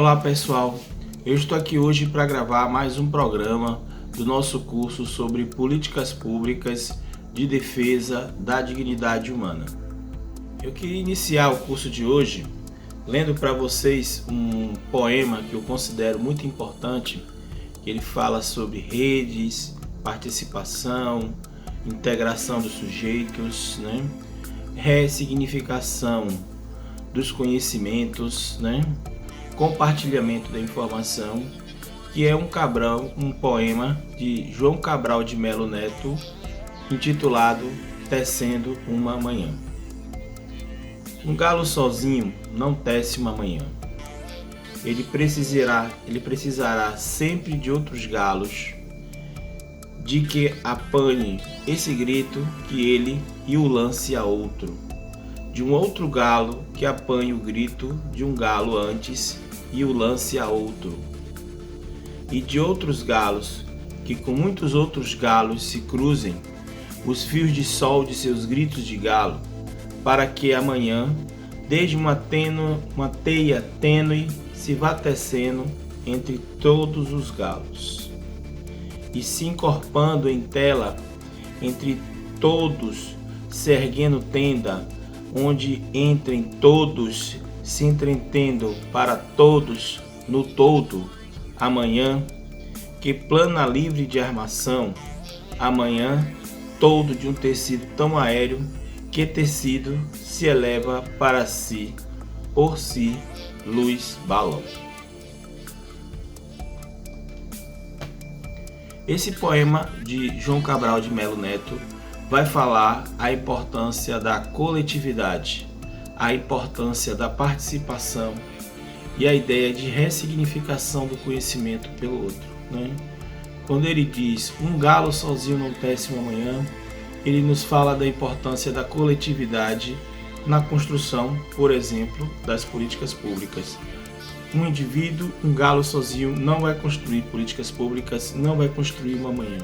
Olá pessoal, eu estou aqui hoje para gravar mais um programa do nosso curso sobre políticas públicas de defesa da dignidade humana. Eu queria iniciar o curso de hoje lendo para vocês um poema que eu considero muito importante. Ele fala sobre redes, participação, integração dos sujeitos, ressignificação dos conhecimentos, compartilhamento da informação, que é um poema de João Cabral de Melo Neto, intitulado Tecendo uma Manhã. Um galo sozinho não tece uma manhã. Ele precisará sempre de outros galos, de que apanhe esse grito que ele e o lance a outro, de um outro galo que apanhe o grito de um galo antes e o lance a outro, e de outros galos que com muitos outros galos se cruzem os fios de sol de seus gritos de galo, para que amanhã, desde uma teia tênue, se vá tecendo entre todos os galos, e se encorpando em tela entre todos, se erguendo tenda, onde entrem todos, se entretendo para todos no todo, amanhã, que plana livre de armação, amanhã, todo de um tecido tão aéreo, que tecido se eleva para si, por si, luz balão. Esse poema de João Cabral de Melo Neto vai falar a importância da coletividade, a importância da participação e a ideia de ressignificação do conhecimento pelo outro. Quando ele diz um galo sozinho não tece uma manhã, ele nos fala da importância da coletividade na construção, por exemplo, das políticas públicas. Um indivíduo, um galo sozinho, não vai construir políticas públicas, não vai construir uma manhã.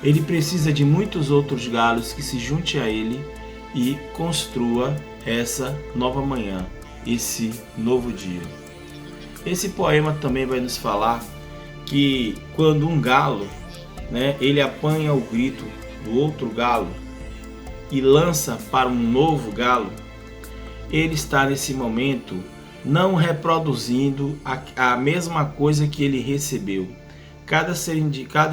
Ele precisa de muitos outros galos que se junte a ele e construa essa nova manhã, esse novo dia. Esse poema também vai nos falar que quando um galo, ele apanha o grito do outro galo e lança para um novo galo, ele está nesse momento não reproduzindo a mesma coisa que ele recebeu. Cada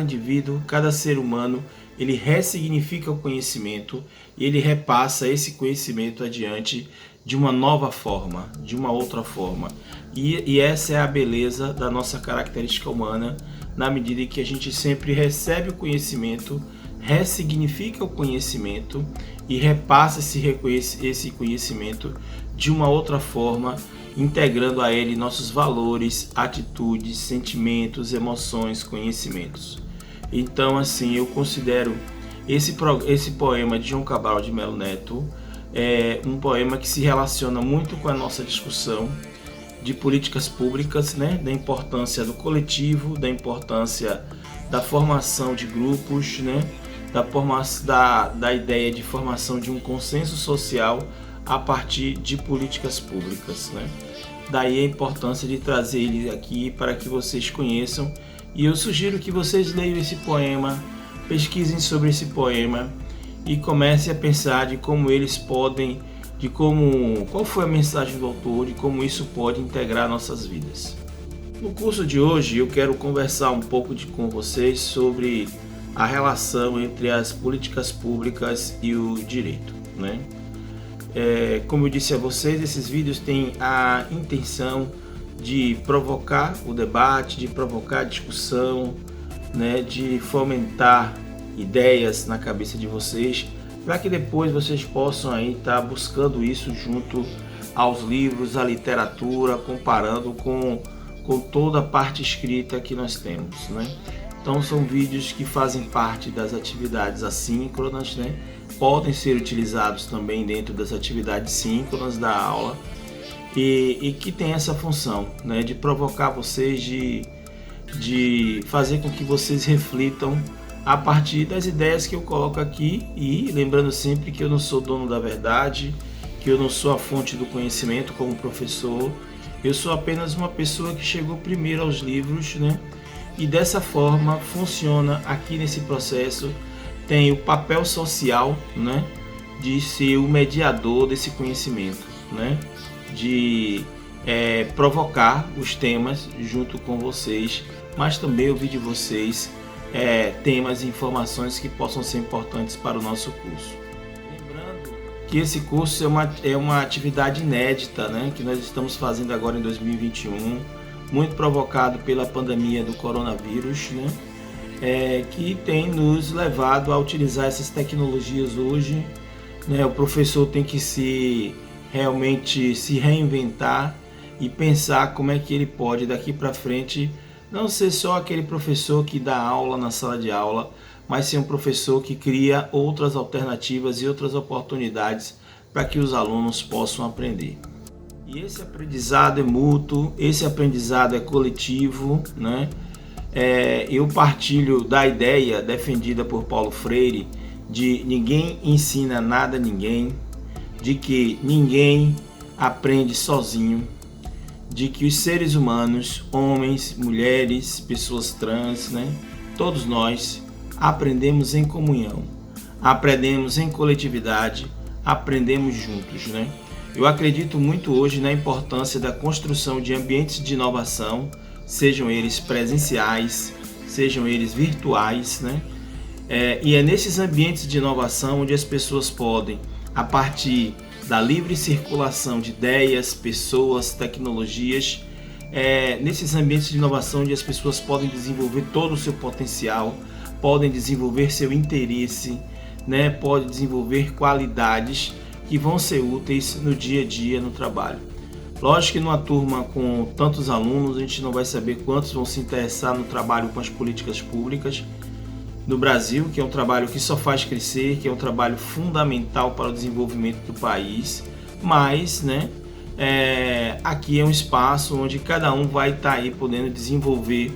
indivíduo, cada ser humano, ele ressignifica o conhecimento e ele repassa esse conhecimento adiante de uma nova forma, de uma outra forma. E essa é a beleza da nossa característica humana, na medida em que a gente sempre recebe o conhecimento, ressignifica o conhecimento e repassa esse conhecimento de uma outra forma, integrando a ele nossos valores, atitudes, sentimentos, emoções, conhecimentos. Então, assim, eu considero esse poema de João Cabral de Melo Neto um poema que se relaciona muito com a nossa discussão de políticas públicas, da importância do coletivo, da importância da formação de grupos, da ideia de formação de um consenso social a partir de políticas públicas. Daí a importância de trazer ele aqui para que vocês conheçam, e eu sugiro que vocês leiam esse poema, pesquisem sobre esse poema e comecem a pensar de como eles podem, qual foi a mensagem do autor, de como isso pode integrar nossas vidas. No curso de hoje eu quero conversar um pouco com vocês sobre a relação entre as políticas públicas e o direito. Como eu disse a vocês, esses vídeos têm a intenção de provocar o debate, de provocar a discussão, de fomentar ideias na cabeça de vocês, para que depois vocês possam aí estar buscando isso junto aos livros, à literatura, comparando com toda a parte escrita que nós temos. Então são vídeos que fazem parte das atividades assíncronas, podem ser utilizados também dentro das atividades síncronas da aula, e que tem essa função, de provocar vocês, de fazer com que vocês reflitam a partir das ideias que eu coloco aqui, e lembrando sempre que eu não sou dono da verdade, que eu não sou a fonte do conhecimento como professor, Eu sou apenas uma pessoa que chegou primeiro aos livros, né? E dessa forma funciona aqui nesse processo. Tem o papel social, né? De ser o mediador desse conhecimento, né? De provocar os temas junto com vocês, mas também ouvir de vocês temas e informações que possam ser importantes para o nosso curso. Lembrando que esse curso é uma atividade inédita, né, que nós estamos fazendo agora em 2021, muito provocado pela pandemia do coronavírus, né, que tem nos levado a utilizar essas tecnologias hoje, né. O professor tem que realmente se reinventar e pensar como é que ele pode daqui para frente não ser só aquele professor que dá aula na sala de aula, mas ser um professor que cria outras alternativas e outras oportunidades para que os alunos possam aprender. E esse aprendizado é mútuo, esse aprendizado é coletivo, né? Eu partilho da ideia defendida por Paulo Freire de ninguém ensina nada a ninguém, de que ninguém aprende sozinho, de que os seres humanos, homens, mulheres, pessoas trans, né, todos nós aprendemos em comunhão, aprendemos em coletividade, aprendemos juntos, né? Eu acredito muito hoje na importância da construção de ambientes de inovação, sejam eles presenciais, sejam eles virtuais, né? E é nesses ambientes de inovação onde as pessoas podem, a partir da livre circulação de ideias, pessoas, tecnologias, nesses ambientes de inovação onde as pessoas podem desenvolver todo o seu potencial, podem desenvolver seu interesse, né? Podem desenvolver qualidades que vão ser úteis no dia a dia, no trabalho. Lógico que numa turma com tantos alunos, a gente não vai saber quantos vão se interessar no trabalho com as políticas públicas no Brasil, que é um trabalho que só faz crescer, que é um trabalho fundamental para o desenvolvimento do país, mas, né, aqui é um espaço onde cada um vai estar aí podendo desenvolver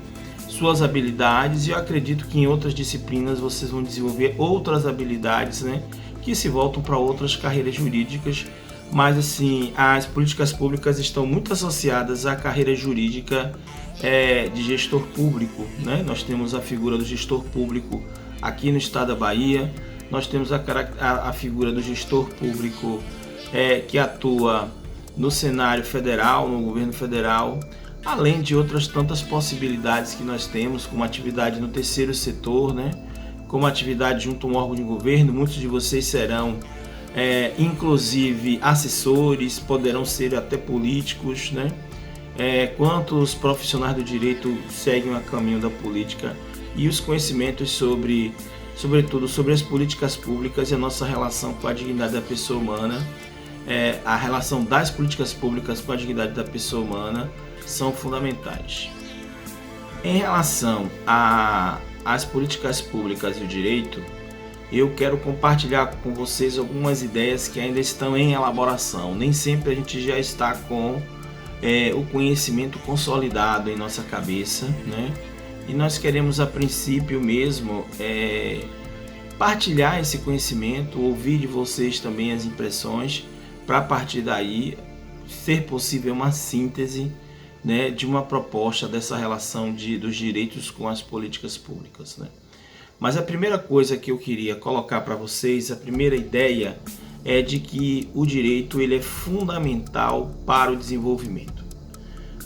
suas habilidades, e eu acredito que em outras disciplinas vocês vão desenvolver outras habilidades, né, que se voltam para outras carreiras jurídicas, mas assim, as políticas públicas estão muito associadas à carreira jurídica de gestor público, né? Nós temos a figura do gestor público aqui no estado da Bahia, nós temos a figura do gestor público que atua no cenário federal, no governo federal, além de outras tantas possibilidades que nós temos, como atividade no terceiro setor, né? Como atividade junto a um órgão de governo. Muitos de vocês serão inclusive assessores, poderão ser até políticos, né? Quantos profissionais do direito seguem a caminho da política, e os conhecimentos sobretudo sobre as políticas públicas e a nossa relação com a dignidade da pessoa humana, a relação das políticas públicas com a dignidade da pessoa humana são fundamentais. Em relação às políticas públicas e o direito, eu quero compartilhar com vocês algumas ideias que ainda estão em elaboração. Nem sempre a gente já está com o conhecimento consolidado em nossa cabeça, né? E nós queremos, a princípio mesmo, partilhar esse conhecimento, ouvir de vocês também as impressões, para a partir daí ser possível uma síntese, né, de uma proposta dessa relação dos direitos com as políticas públicas, né? Mas a primeira coisa que eu queria colocar para vocês, a primeira ideia, é de que o direito ele é fundamental para o desenvolvimento,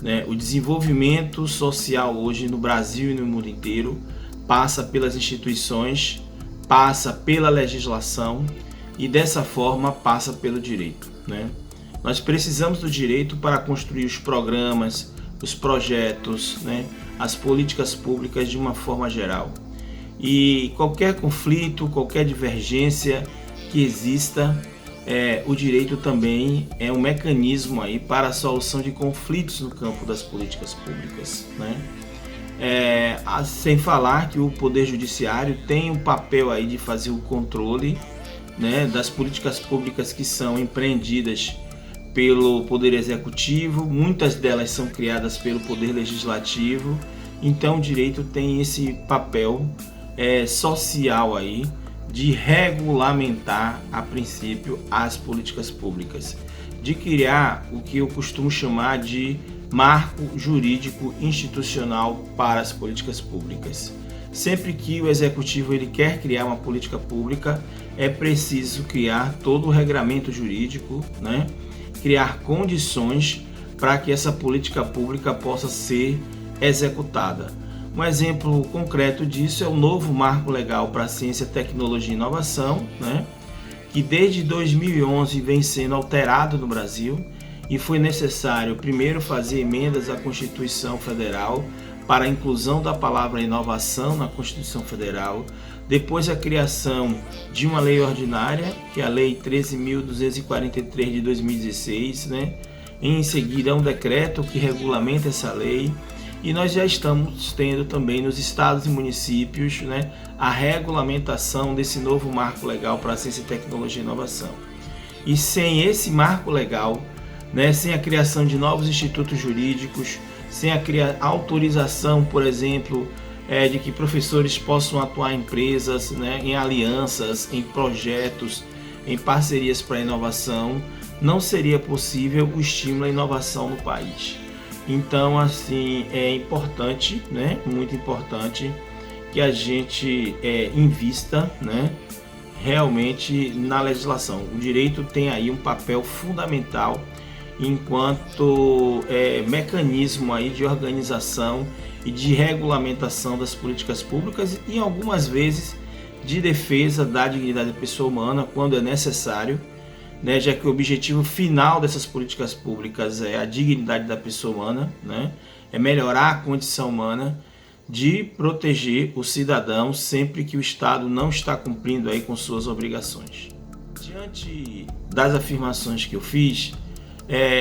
né? O desenvolvimento social hoje no Brasil e no mundo inteiro passa pelas instituições, passa pela legislação e dessa forma passa pelo direito, né? Nós precisamos do direito para construir os programas, os projetos, né? As políticas públicas de uma forma geral. E qualquer conflito, qualquer divergência que exista, o direito também é um mecanismo aí para a solução de conflitos no campo das políticas públicas, né? Sem falar que o Poder Judiciário tem um papel aí de fazer o controle, né, das políticas públicas que são empreendidas pelo Poder Executivo, muitas delas são criadas pelo Poder Legislativo, então o direito tem esse papel social aí de regulamentar, a princípio, as políticas públicas, de criar o que eu costumo chamar de marco jurídico institucional para as políticas públicas. Sempre que o executivo ele quer criar uma política pública, é preciso criar todo o regramento jurídico, né? Criar condições para que essa política pública possa ser executada. Um exemplo concreto disso é o novo Marco Legal para a Ciência, Tecnologia e Inovação, né? Que desde 2011 vem sendo alterado no Brasil e foi necessário primeiro fazer emendas à Constituição Federal para a inclusão da palavra inovação na Constituição Federal, depois a criação de uma lei ordinária, que é a Lei 13.243 de 2016, né? Em seguida um decreto que regulamenta essa lei, e nós já estamos tendo também nos estados e municípios, né, a regulamentação desse novo marco legal para a ciência, tecnologia e inovação. E sem esse marco legal, né, sem a criação de novos institutos jurídicos, sem a autorização, por exemplo, de que professores possam atuar em empresas, né, em alianças, em projetos, em parcerias para a inovação, não seria possível o estímulo à inovação no país. Então, assim, é importante, né, muito importante, que a gente invista, né, realmente na legislação. O direito tem aí um papel fundamental enquanto mecanismo aí de organização e de regulamentação das políticas públicas e algumas vezes de defesa da dignidade da pessoa humana quando é necessário, né, já que o objetivo final dessas políticas públicas é a dignidade da pessoa humana, né, é melhorar a condição humana, de proteger o cidadão sempre que o Estado não está cumprindo aí com suas obrigações. Diante das afirmações que eu fiz,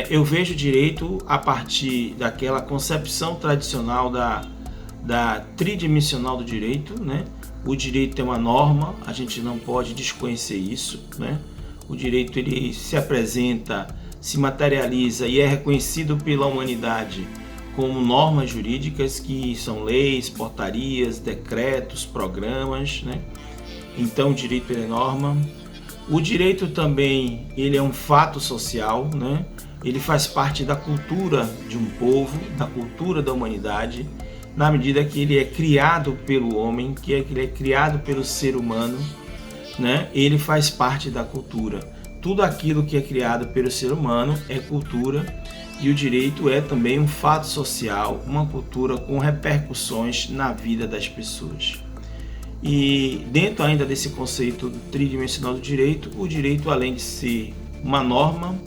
eu vejo o direito a partir daquela concepção tradicional da tridimensional do direito, né? O direito é uma norma, a gente não pode desconhecer isso, né? O direito ele se apresenta, se materializa e é reconhecido pela humanidade como normas jurídicas que são leis, portarias, decretos, programas, né? Então o direito é norma. O direito também ele é um fato social, né? Ele faz parte da cultura de um povo, da cultura da humanidade, na medida que ele é criado pelo homem, que ele é criado pelo ser humano, né? Ele faz parte da cultura. Tudo aquilo que é criado pelo ser humano é cultura, e o direito é também um fato social, uma cultura com repercussões na vida das pessoas. E dentro ainda desse conceito tridimensional do direito, o direito, além de ser uma norma,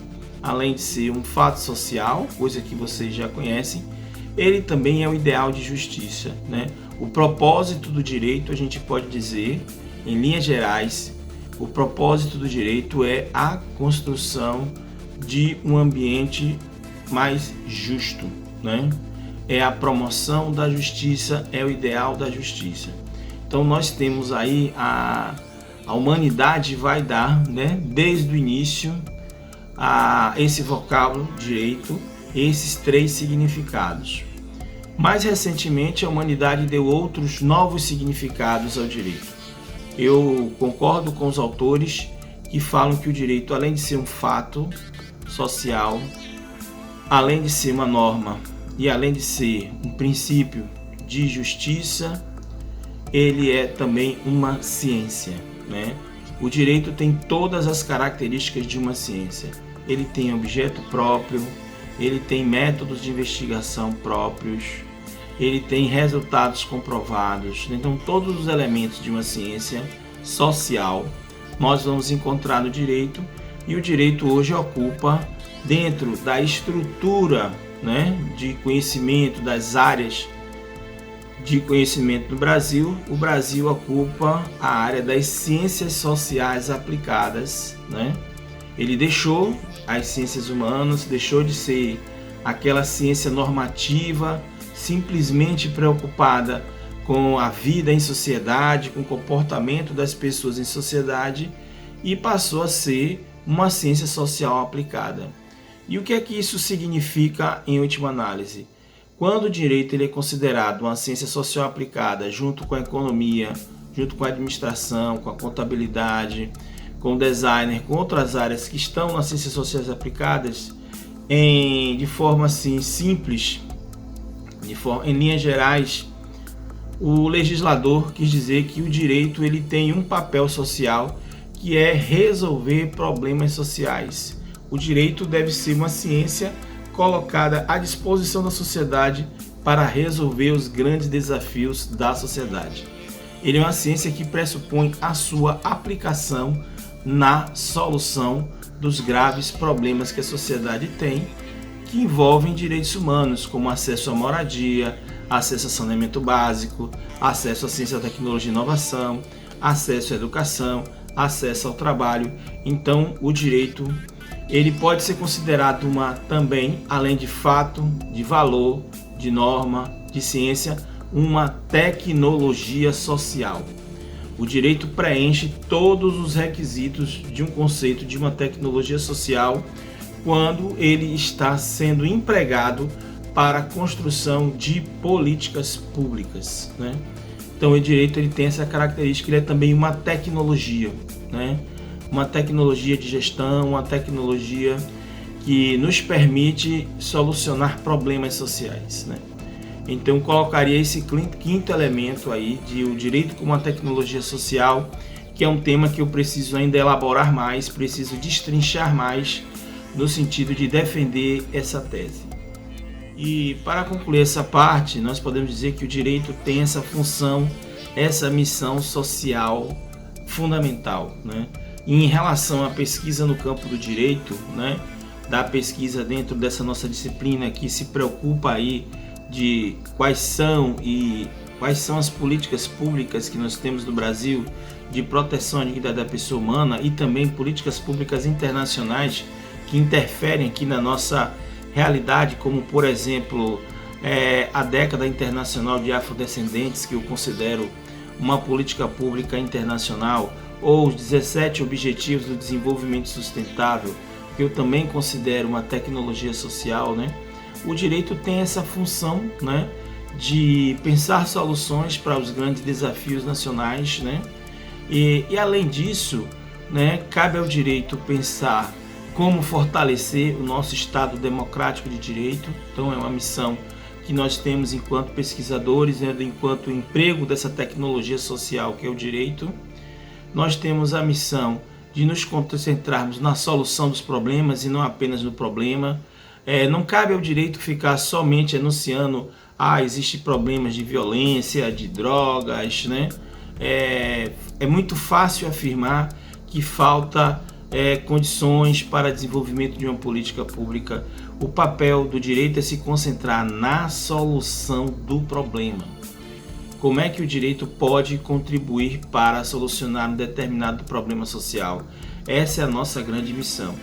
além de ser um fato social, coisa que vocês já conhecem, ele também é o ideal de justiça, né? O propósito do direito, a gente pode dizer, em linhas gerais, o propósito do direito é a construção de um ambiente mais justo, né? É a promoção da justiça, é o ideal da justiça. Então nós temos aí a humanidade vai dar, né, desde o início a esse vocábulo direito, esses três significados. Mais recentemente a humanidade deu outros novos significados ao direito. Eu concordo com os autores que falam que o direito, além de ser um fato social, além de ser uma norma e além de ser um princípio de justiça, ele é também uma ciência, né? O direito tem todas as características de uma ciência. Ele tem objeto próprio, ele tem métodos de investigação próprios, ele tem resultados comprovados. Então, todos os elementos de uma ciência social nós vamos encontrar no direito, e o direito hoje ocupa, dentro da estrutura, né, de conhecimento das áreas de conhecimento do Brasil, o Brasil ocupa a área das ciências sociais aplicadas, né? Ele deixou as ciências humanas, deixou de ser aquela ciência normativa, simplesmente preocupada com a vida em sociedade, com o comportamento das pessoas em sociedade, e passou a ser uma ciência social aplicada. E o que é que isso significa em última análise? Quando o direito ele é considerado uma ciência social aplicada junto com a economia, junto com a administração, com a contabilidade, com designer, com outras áreas que estão nas ciências sociais aplicadas, de forma assim simples, em linhas gerais, o legislador quis dizer que o direito ele tem um papel social, que é resolver problemas sociais. O direito deve ser uma ciência colocada à disposição da sociedade para resolver os grandes desafios da sociedade. Ele é uma ciência que pressupõe a sua aplicação na solução dos graves problemas que a sociedade tem, que envolvem direitos humanos, como acesso à moradia, acesso a saneamento básico, acesso à ciência, tecnologia e inovação, acesso à educação, acesso ao trabalho. Então, o direito ele pode ser considerado também, além de fato, de valor, de norma, de ciência, uma tecnologia social. O direito preenche todos os requisitos de um conceito de uma tecnologia social quando ele está sendo empregado para a construção de políticas públicas, né? Então o direito ele tem essa característica, ele é também uma tecnologia, né? Uma tecnologia de gestão, uma tecnologia que nos permite solucionar problemas sociais, né? Então colocaria esse quinto elemento aí de o direito como uma tecnologia social, que é um tema que eu preciso ainda elaborar mais, preciso destrinchar mais no sentido de defender essa tese. E para concluir essa parte, nós podemos dizer que o direito tem essa função, essa missão social fundamental, né? E em relação à pesquisa no campo do direito, né, da pesquisa dentro dessa nossa disciplina que se preocupa aí de quais são as políticas públicas que nós temos no Brasil de proteção à dignidade da pessoa humana e também políticas públicas internacionais que interferem aqui na nossa realidade, como por exemplo a década internacional de afrodescendentes, que eu considero uma política pública internacional, ou os 17 Objetivos do Desenvolvimento Sustentável, que eu também considero uma tecnologia social, né? O direito tem essa função, né, de pensar soluções para os grandes desafios nacionais, né? E além disso, né, cabe ao direito pensar como fortalecer o nosso Estado democrático de direito. Então é uma missão que nós temos enquanto pesquisadores, né, enquanto emprego dessa tecnologia social que é o direito. Nós temos a missão de nos concentrarmos na solução dos problemas e não apenas no problema. Não cabe ao direito ficar somente enunciando existem problemas de violência, de drogas, né? É muito fácil afirmar que falta condições para desenvolvimento de uma política pública. O papel do direito é se concentrar na solução do problema. Como é que o direito pode contribuir para solucionar um determinado problema social? Essa é a nossa grande missão.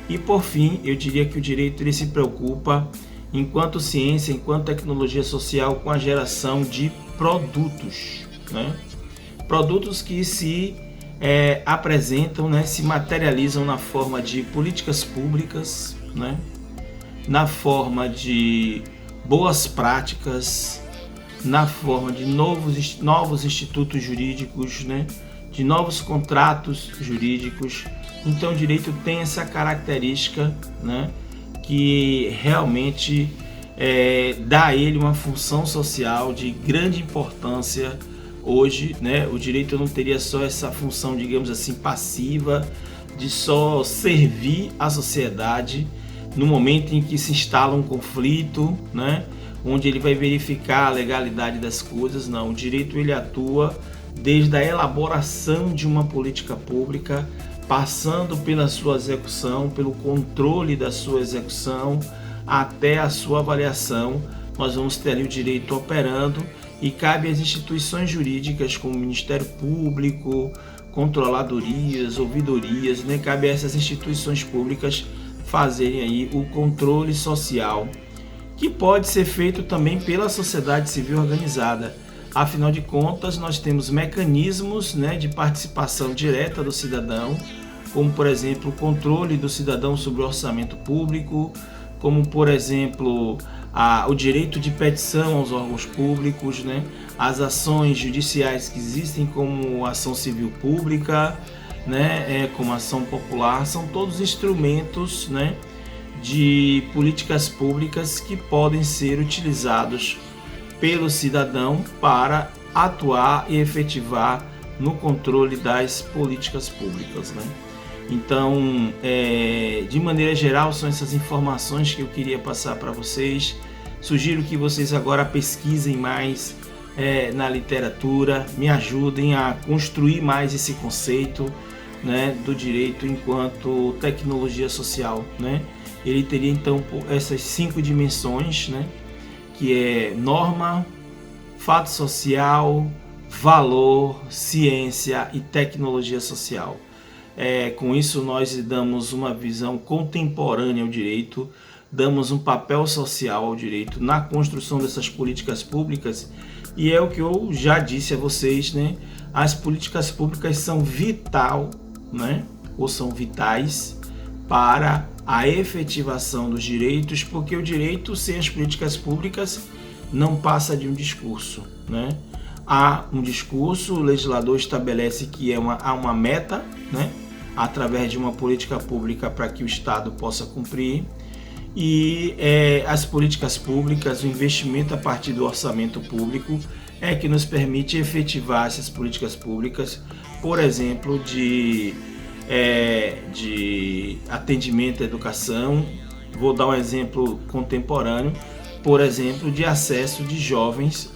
E por fim, eu diria que o direito ele se preocupa, enquanto ciência, enquanto tecnologia social, com a geração de produtos, né? Produtos que se apresentam, né, se materializam na forma de políticas públicas, né, na forma de boas práticas, na forma de novos institutos jurídicos, né, de novos contratos jurídicos. Então o direito tem essa característica, né, que realmente dá a ele uma função social de grande importância. Hoje, né, o direito não teria só essa função, digamos assim, passiva, de só servir à sociedade no momento em que se instala um conflito, né, onde ele vai verificar a legalidade das coisas. Não, o direito ele atua desde a elaboração de uma política pública, passando pela sua execução, pelo controle da sua execução, até a sua avaliação. Nós vamos ter ali o direito operando e cabe às instituições jurídicas como o Ministério Público, controladorias, ouvidorias, né? Cabe a essas instituições públicas fazerem aí o controle social, que pode ser feito também pela sociedade civil organizada. Afinal de contas, nós temos mecanismos, né, de participação direta do cidadão, como por exemplo o controle do cidadão sobre o orçamento público, como por exemplo o direito de petição aos órgãos públicos, né, as ações judiciais que existem como ação civil pública, né, como ação popular, são todos instrumentos, né, de políticas públicas que podem ser utilizados pelo cidadão para atuar e efetivar no controle das políticas públicas, né? Então, de maneira geral, são essas informações que eu queria passar para vocês. Sugiro que vocês agora pesquisem mais na literatura, me ajudem a construir mais esse conceito, né, do direito enquanto tecnologia social, né? Ele teria então essas 5 dimensões, né, que é norma, fato social, valor, ciência e tecnologia social. Com isso nós damos uma visão contemporânea ao direito, damos um papel social ao direito na construção dessas políticas públicas, e é o que eu já disse a vocês, né? As políticas públicas são vitais, né? Ou são vitais para a efetivação dos direitos, porque o direito sem as políticas públicas não passa de um discurso, né? Há um discurso, o legislador estabelece que há uma meta, né, através de uma política pública para que o Estado possa cumprir, e as políticas públicas, o investimento a partir do orçamento público é que nos permite efetivar essas políticas públicas, por exemplo, de atendimento à educação. Vou dar um exemplo contemporâneo, por exemplo, de acesso de jovens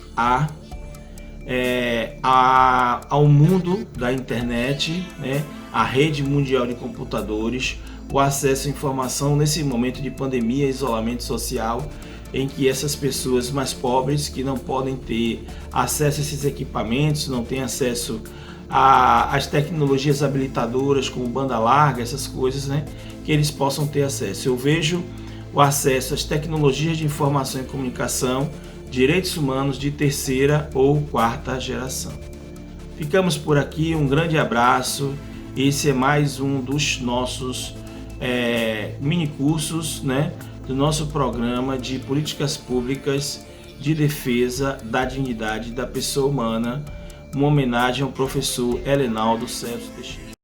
ao mundo da internet, né, à rede mundial de computadores, o acesso à informação nesse momento de pandemia, isolamento social, em que essas pessoas mais pobres, que não podem ter acesso a esses equipamentos, não têm acesso às tecnologias habilitadoras como banda larga, essas coisas, né, que eles possam ter acesso. Eu vejo o acesso às tecnologias de informação e comunicação, direitos humanos de 3ª ou 4ª geração. Ficamos por aqui, um grande abraço. Esse é mais um dos nossos mini cursos, né, do nosso programa de políticas públicas de defesa da dignidade da pessoa humana, uma homenagem ao professor Helenaldo Celso Teixeira.